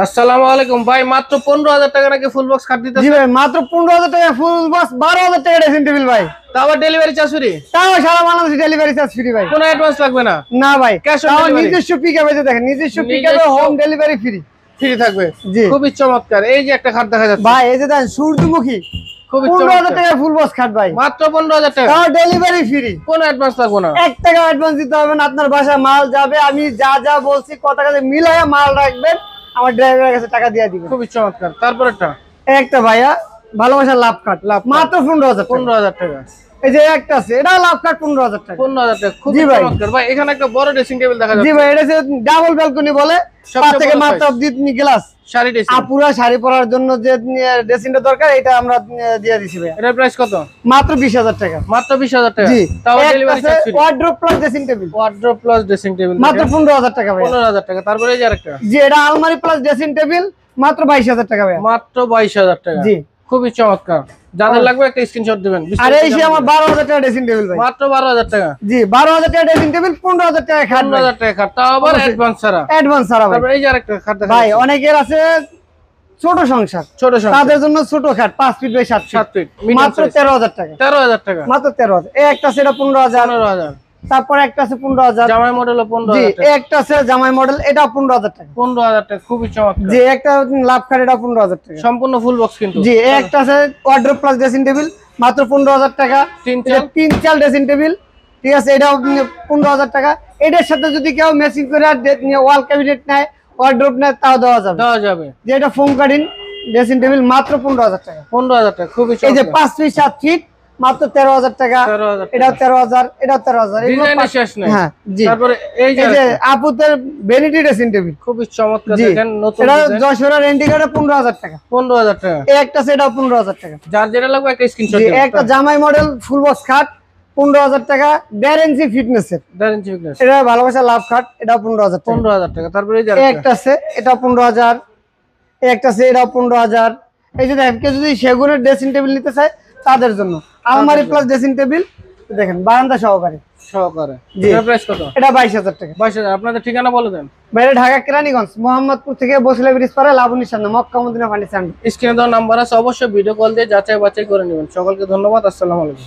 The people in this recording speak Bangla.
আসসালামু আলাইকুম ভাই, মাত্র 15,000 টাকা নাকি ফুল বক্স খাট দিতেছেন? জি ভাই, মাত্র 15,000 টাকা ফুল বক্স, 12,000 টাকা ড্রেসিং টেবিল ভাই। তাও আবার ডেলিভারি চার্জ ফ্রি? তাও সারা বাংলাদেশে ডেলিভারি চার্জ ফ্রি ভাই। কোনো অ্যাডভান্স লাগবে না? না ভাই, ক্যাশ অন তাও ডেলিভারি? নিজস্ব পিকআপে দেখেন, নিজস্ব পিকআপে হোম ডেলিভারি ফ্রি। ফ্রি থাকবে? জি খুবই চমৎকার। এই যে একটা খাট দেখা যাচ্ছে ভাই, এই যে দেখেন সূর্যমুখী, খুবই 15,000 টাকা ফুল বক্স খাট ভাই, মাত্র 15,000 টাকা, তাও ডেলিভারি ফ্রি। কোনো অ্যাডভান্স লাগবে না? 1 টাকা অ্যাডভান্স দিতে হবে না। আপনার বাসায় মাল যাবে, আমি যা যা বলছি কথা কাছে মিলাইয়া মাল রাখবেন, আমার ড্রাইভারের কাছে টাকা দিয়ে দিবেন। খুবই চমৎকার। তারপরেরটা একটা ভাইয়া ভালোবাসার লাভ কাট, মাত্র 15,000 টাকা। 15,000 টাকা। এই যে একটা আছে, এটা লাভ কাট 15,000 টাকা। 15,000 টাকা, খুবই জি ভাই। চমৎকার। ভাই এখানে একটা বড় ড্রেসিং টেবিল দেখা জি যাচ্ছে। ভাই, এটা ডাবল ব্যালকনি বলে, সবচেয়ে 5 থেকে বড় মাত্র size। 2 গ্লাস। শাড়ি ড্রেসিং? আপুরা শাড়ি পরার জন্য যে ড্রেসিংটা দরকার, এটা আমরা দিয়ে দিছি ভাই। এটার প্রাইস কত? মাত্র 20,000 টাকা। মাত্র 20,000 টাকা। জি, তাও delivery charge free? Wardrobe plus dressing table, wardrobe plus dressing table মাত্র 15,000 টাকা ভাই। 15,000 টাকা। তারপরে এই যে আরেকটা, জি, এটা আলমারি প্লাস ড্রেসিং টেবিল, মাত্র 22,000 টাকা ভাই। মাত্র 22,000 টাকা। জি, খুবই চমৎকার। যাদের লাগবে একটা স্ক্রিনশট দিবেন। আর এই যে আমার 12,000 টাকা ড্রেসিং টেবিল ভাই। মাত্র 12,000 টাকা। জি, 12,000 টাকা ড্রেসিং টেবিল, 15,000 টাকা খাট ভাই। 15,000 টাকা খাট, তাও আবার অ্যাডভান্স ছাড়া? অ্যাডভান্স ছাড়া ভাই। তারপরে এই যে আরেকটা খাট দেখা ভাই যাচ্ছে। অনেকের আছে ছোট সংসার, ছোট সংসার, তাদের জন্য ছোট খাট 5 ফিট বাই 7 7 ফিট, ফিট, মাত্র 13,000 টাকা। 13,000 টাকা। মাত্র 13,000। এই একটা সেটা 15,000, 15,000। তারপরে একটা আছে 15,000। জামাই মডেলও জি, 15,000 টাকা। এই একটা আছে জামাই মডেল, এটা 15,000 টাকা। 15,000 টাকা, খুবই চমৎকার। জি, একটা লাভ খাট, এটা 15,000 টাকা। সম্পূর্ণ ফুল বক্স কিন্তু। জি, এই একটা আছে ওয়ার্ড্রোব প্লাস ড্রেসিং টেবিল, মাত্র 15,000 টাকা। তিন এটা চাল? 3 চাল ড্রেসিং টেবিল, ঠিক আছে, এটাও 15,000 টাকা। এটার সাথে যদি কেউ ম্যাচিং করে ওয়াল ক্যাবিনেট নেয়, ওয়ার্ড্রোব নেয়, তাও দেওয়া যাবে। দেওয়া যাবে। যে এটা ফোম কাটিং ড্রেসিং টেবিল, মাত্র 15,000 টাকা। 15,000 টাকা, খুবই এই যে চমৎকার। 5 ফিট 7 ফিট, মাত্র 13,000 টাকা। 13,000 টাকা। এটাও 13,000, এটাও 13,000। ডিজাইনের শেষ নেই। হ্যাঁ, জি। তারপরে এই যে এই যে আরেকটা, আপুদের ভ্যানিটি ড্রেসিং টেবিল, খুবই চমৎকার। জি, দেখেন নতুন এটা ডিজাইন। যশোরের রেন্টি কার্ডে 15,000 টাকা। 15,000 টাকা। এই একটা সেটাও 15,000 টাকা। যার যেটা লাগবে একটা স্ক্রিনশট জি, দিন। একটা জামাই মডেল ফুল বক্স খাট, 15,000 টাকা, 1.5 ইঞ্চি ফিটনেসের, দারুণ চিকনেস। এটা ভালোবাসা লাভ খাট, এটাও 15,000 টাকা। 15,000 টাকা। তারপরে এই যে এই আরেকটা, একটা আছে, এটাও 15,000। এই একটা আছে, এটাও 15,000। এই যে দেখেন, কেউ যদি সেগুনের ড্রেসিং টেবিল নিতে চায়, তাদের জন্য আলমারি প্লাস ড্রেসিং টেবিল, দেখেন বারান্দা সহকারে, সহকারে। জি। এটার প্রাইস কত? এটা 22,000 টাকা। 22,000। আপনাদের ঠিকানা বলে দেন। বাইরে ঢাকা কেরানীগঞ্জ, মোহাম্মদপুর থেকে বসলে ব্রিজ পারে লাবণীর সামনে, মক্কা মদিনা ফার্নিচার। স্ক্রিনে দেওয়া নাম্বার আছে, অবশ্যই ভিডিও কল দিয়ে যাচাই বাছাই করে নেবেন। সকলকে ধন্যবাদ। আসসালামু আলাইকুম।